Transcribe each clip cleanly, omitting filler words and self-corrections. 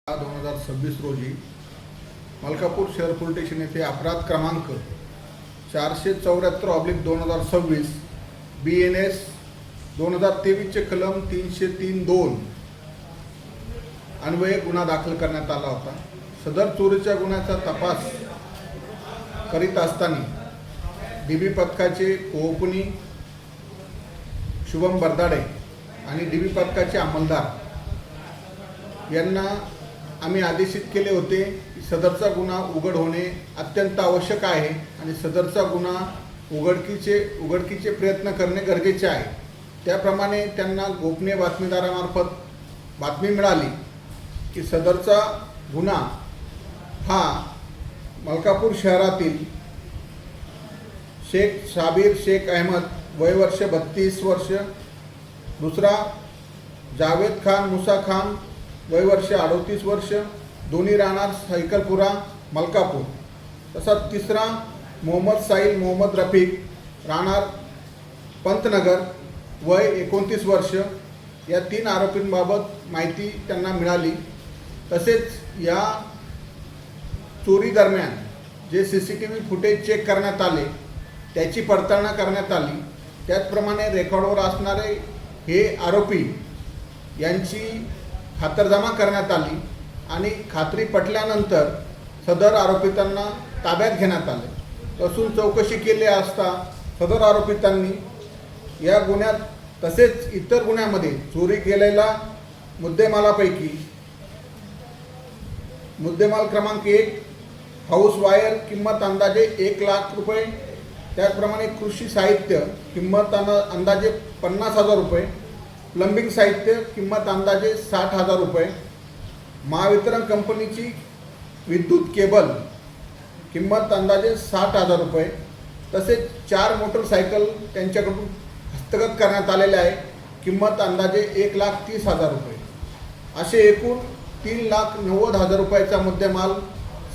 2026 रोजी मलकापूर शहर police station येथे अपराध क्रमांक 474/2026 BNS 2023 चे कलम 303(2) अन्वये गुन्हा दाखल करण्यात आला होता। सदर चोरीच्या गुन्ह्याचा तपास करीत असताना DB पथकाचे कोहपुनी शुभम बरदाडे आणि DB पथकाचे अंमलदार यांना आम्ही आदेशित केले होते की सदरचा गुन्हा उघड होणे अत्यंत आवश्यक आहे आणि सदरचा गुन्हा उघडकीचे प्रयत्न करणे गरजेचे आहे। त्याप्रमाणे त्यांना गोपनीय बातमीदारामार्फत बातमी मिळाली की सदरचा गुन्हा हा मलकापूर शहरातील शेख साबिर शेख अहमद वय वर्ष 32 वर्ष, दुसरा जावेद खान मुसा खान वय वर्ष 38 वर्ष, दोन्ही राहणार सायकलपुरा मलकापूर, तसाच तिसरा मोहम्मद साहिल मोहम्मद रफीक राहणार पंतनगर वय 29 वर्ष या 3 आरोपींबाबत माहिती त्यांना मिळाली। तसेच या चोरी दरम्यान जे CCTV फुटेज चेक करण्यात आले त्याची पडताळणी करण्यात आली। त्याचप्रमाणे रेकॉर्डवर असणारे हे आरोपी यांची खातरजमा करण्यात आली आणि खात्री पटल्यानंतर सदर आरोपितांना ताब्यात घेण्यात आले। तसून चौकशी केली असता सदर आरोपितांनी या गुन्ह्यात तसेच इतर गुन्ह्यामध्ये चोरी केलेला मुद्देमालापैकी मुद्देमाल क्रमांक 1 हाऊस वायर किंमत अंदाजे 1 लाख रुपये, त्याचप्रमाणे कृषी साहित्य किंमत अंदाजे 50,000 रुपये, प्लंबिंग साहित्य किंमत अंदाजे 60,000 रुपये, महावितरण कंपनीची विद्युत केबल किंमत अंदाजे 60,000 रुपये, तसेच 4 मोटरसायकल त्यांच्याकडून हस्तगत करण्यात आलेले आहे, किंमत अंदाजे 1,30,000 रुपये, असे एकूण 3,90,000 रुपयाचा मुद्देमाल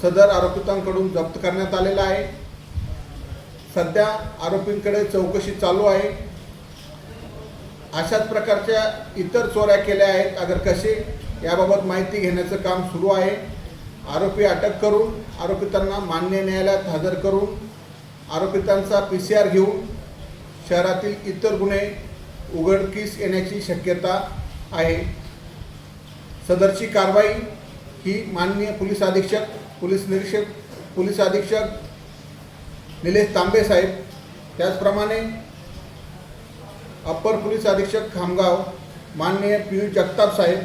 सदर आरोपितांकडून जप्त करण्यात आलेला आहे। सध्या आरोपींकडे चौकशी चालू आहे। अशाच प्रकारच्या इतर चोऱ्या केल्या आहेत अगर कसे याबाबत माहिती घेण्याचं काम सुरू आहे। आरोपी अटक करून आरोपितांना मान्य न्यायालयात हजर करून आरोपितांचा PCR घेऊन शहरातील इतर गुन्हे उघडकीस येण्याची शक्यता आहे। सदरची कारवाई ही माननीय पोलीस अधीक्षक पोलीस अधीक्षक निलेश तांबे साहेब, त्याचप्रमाणे अप्पर पोलीस अधीक्षक खामगाव माननीय पियुष जगताप साहेब,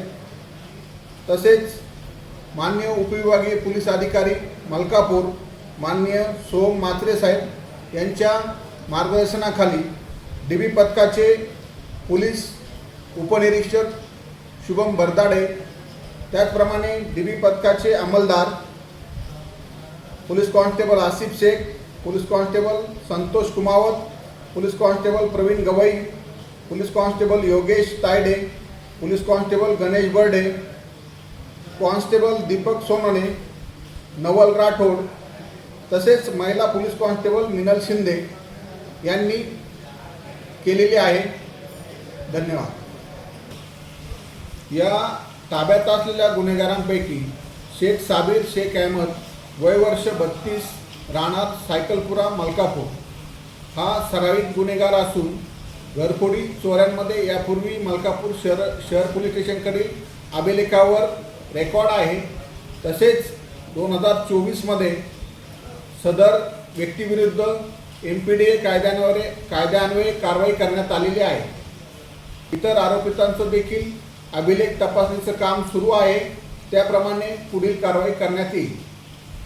तसेच माननीय उपविभागीय पोलीस अधिकारी मलकापूर माननीय सोम मात्रे साहेब यांच्या मार्गदर्शनाखाली DB पथकाचे पोलीस उपनिरीक्षक शुभम बरदाडे, त्याचप्रमाणे DB पथकाचे अंमलदार police constable Asif Shaikh, police constable Santosh Kumawat, police constable Pravin Gawai, police constable Yogesh Tayde, police constable Ganesh Barde, constable Deepak Sonne, Naval Rathod, तसेच महिला पोलीस कॉन्स्टेबल मिनल शिंदे यांनी केलेली आहे। धन्यवाद। या ताब्यात असलेल्या गुन्हेगारांपैकी शेख साबिर शेख अहमद वय वर्ष 32 राहणार सायकलपुरा मलकापूर हा सराईत गुन्हेगार असून घरफोडी चोऱ्यांमध्ये यापूर्वी मलकापूर शहर पोलीस स्टेशनकडील अभिलेखावर रेकॉर्ड आहे। तसेच 2024 सदर व्यक्तीविरुद्ध MPDA कायद्यान्वये कारवाई करण्यात आलेली आहे। इतर आरोपितांचं देखील अभिलेख तपासणीचं काम सुरू आहे, त्याप्रमाणे पुढील कारवाई करण्यात येईल।